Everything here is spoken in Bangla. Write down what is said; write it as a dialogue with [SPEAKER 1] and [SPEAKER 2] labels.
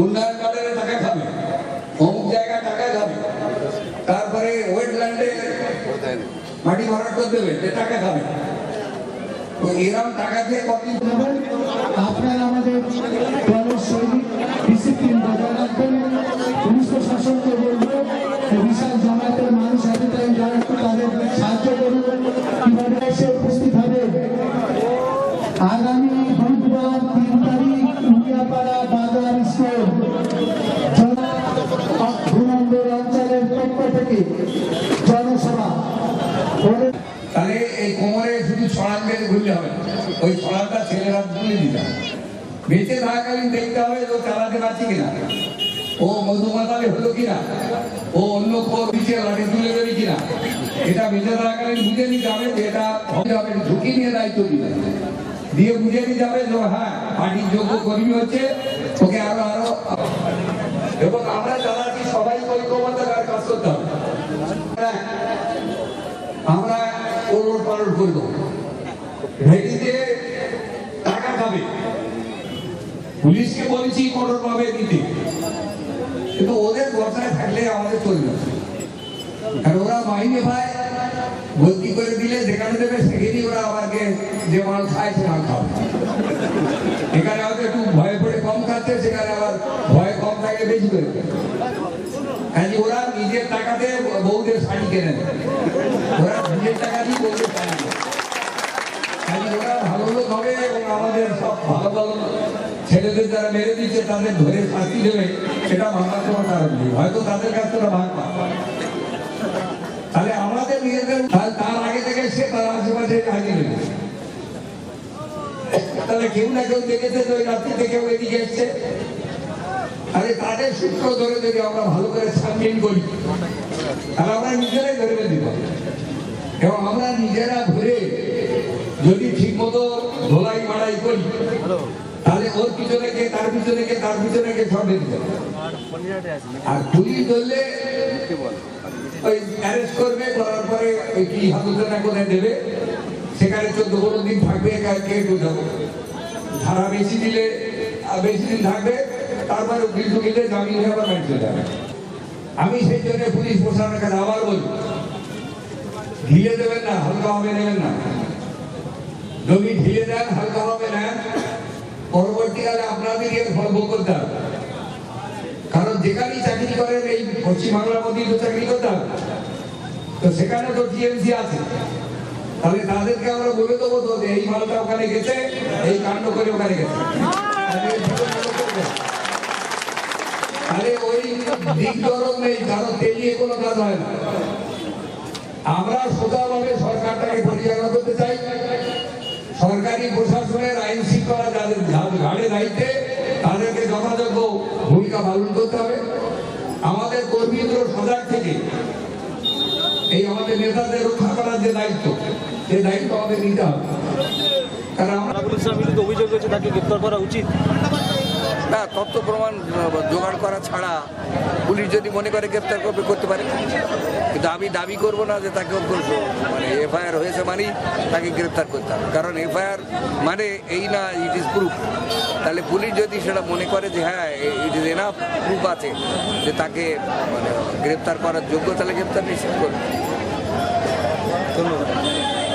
[SPEAKER 1] উন্নয়ন কার্ডের টাকা খাবে, অমুক জায়গায় টাকা খাবে, তারপরে ওয়েটল্যান্ডে মাটি ভরাট করে দেবে, যে টাকা খাবে। তো এরকম টাকা দিয়ে কতদিন
[SPEAKER 2] আপনারা আমাদের দলের সৈনিক ডিসিপ্লিন বজায় রাখবেন। পুলিশ প্রশাসনকে বলবো বিশাল জমায়েতের মানুষ এতটাই যারা একটু তাদের সাহায্য করুন, কিভাবে এসে উপস্থিত হবে। আগামী বুধবার 3 তারিখ উড়িয়াপাড়া বাজার স্কুল ভূমন্ডল অঞ্চলের পক্ষ থেকে জনসভা।
[SPEAKER 1] তাহলে এই কোমরে শুধু ছড়ান বেঁধে ঘুরলে হবে, ওই ছড়ানটা ছেলেরা তুলে দিতে হবে। বেঁচে থাকাকালীন দেখতে হবে ও চালাতে পারছি কিনা, ও মধুমাতালে হলো কিনা, ও অন্য পিছিয়ে লাঠি তুলে দেবে কিনা, এটা বেঁচে থাকাকালীন বুঝে নিতে হবে যে এটা হবে, ঝুঁকি নিয়ে দায়িত্ব দিতে দিয়ে বুঝে নিতে হবে যে হ্যাঁ পার্টির যোগ্য কর্মী হচ্ছে, ওকে আরো আরো। এবং আমরা যারা আছি সবাই ঐক্যবদ্ধভাবে কাজ করতে হবে। আমরা ওলট পালট করে দেবো, ভেটিতে টাকা খাবে, পুলিশকে বলেছি কঠোর ভাবে দিতে, কিন্তু ওদের বর্ষায় থাকলে আমাদের চলবে, কারণ ওরা মাইনে পায়, ভর্তি করে দিলে যেখানে দেবে সেখানেই ওরা আমাকে যে মাল খায় সে মাল খাবে। এখানে হয়তো একটু ভয় পড়ে কম খাচ্ছে, সেখানে আবার ভয় কম থাকলে বেশি করে দেবে। ওরা নিজের টাকাতে বউদের শাড়ি কেনে নেয়, ওরা নিজের টাকা দিয়ে বউদের শাড়ি কেনে। ওরা ভালো লোক হবে এবং আমাদের সব ভালো ভালো ছেলেদের যারা মেরে দিচ্ছে তাদের ধরে শাস্তি দেবে, সেটা ভাবার কোনো কারণ নেই, হয়তো তাদের কাছ থেকে ভাগ পায়। তাহলে আমাদের নিজেদের তার আগে থেকে সে তার আশেপাশে হাজির নেবে, তাহলে কেউ না কেউ দেখেছে যে ওই রাত্রি থেকে এদিকে এসছে। আরে তাদের সূত্র ধরে যদি আমরা ভালো করে ছানবিন করি, তাহলে আমরা নিজেরাই ধরে দিব, এবং আমরা নিজেরা ধরে যদি ঠিক মতো ধোলাই মাড়াই করি, তাহলে ওর পিছনে কে, তার পিছনে কে, তার পিছনে কে সব দিতে। আর পুলিশ ধরলে ওই অ্যারেস্ট করবে, করার পরে ওই কি হাজতখানা কোথায় দেবে, সেখানে 14-15 দিন থাকবে, কে বোঝাবো। ধারা বেশি দিলে বেশি দিন থাকবে, তারপরে উকিল টুকিলে জামিন হয়ে আবার বাড়ি চলে যাবে। আমি সেই জন্য পুলিশ প্রশাসনের কাছে আবার বলি, ঢিলে দেবেন না, হালকা ভাবে নেবেন না। জমি ঢিলে দেন, হালকা ভাবে নেন, পরবর্তীকালে আপনাদের এর ফল ভোগ করতে হবে। কারণ যেখানেই চাকরি করেন, এই পশ্চিমবাংলার মধ্যেই তো চাকরি করতে হবে, তো সেখানে তো টিএমসি আছে, তাহলে তাদেরকে আমরা বলে দেবো তো এই মালটা ওখানে গেছে, এই কাণ্ড করে ওখানে গেছে, তাহলে ওই দিক দরদ নেই, কারণ তেলিয়ে কোনো কাজ হয় না। আমরা সোজাভাবে সরকারটাকে পরিচালনা করতে চাই। সরকারি প্রশাসনের আইন শৃঙ্খলা যাদের ঘাড়ে দায়িত্বে, তাদেরকে যথাযোগ্য ভূমিকা পালন করতে হবে। আমাদের কর্মীদের সজাগ থেকে এই আমাদের নেতাদের রক্ষা করার যে দায়িত্ব, সেই দায়িত্ব আমাদের নিতে হবে। কারণ আমরা
[SPEAKER 3] অভিযোগ হচ্ছে তাকে গ্রেফতার করা উচিত
[SPEAKER 4] না, তথ্য প্রমাণ জোগাড় করা ছাড়া পুলিশ যদি মনে করে গ্রেফতার করতে পারে, কিন্তু আমি দাবি করব না যে তাকে মানে এফআইআর হয়েছে মানেই তাকে গ্রেফতার করতে হবে, কারণ এফআইআর মানে এই না ইট ইজ প্রুফ। তাহলে পুলিশ যদি সেটা মনে করে যে হ্যাঁ ইট ইজ এনাফ প্রুফ আছে যে তাকে মানে গ্রেফতার করার যোগ্য, তাহলে গ্রেফতার নিশ্চিত করবে।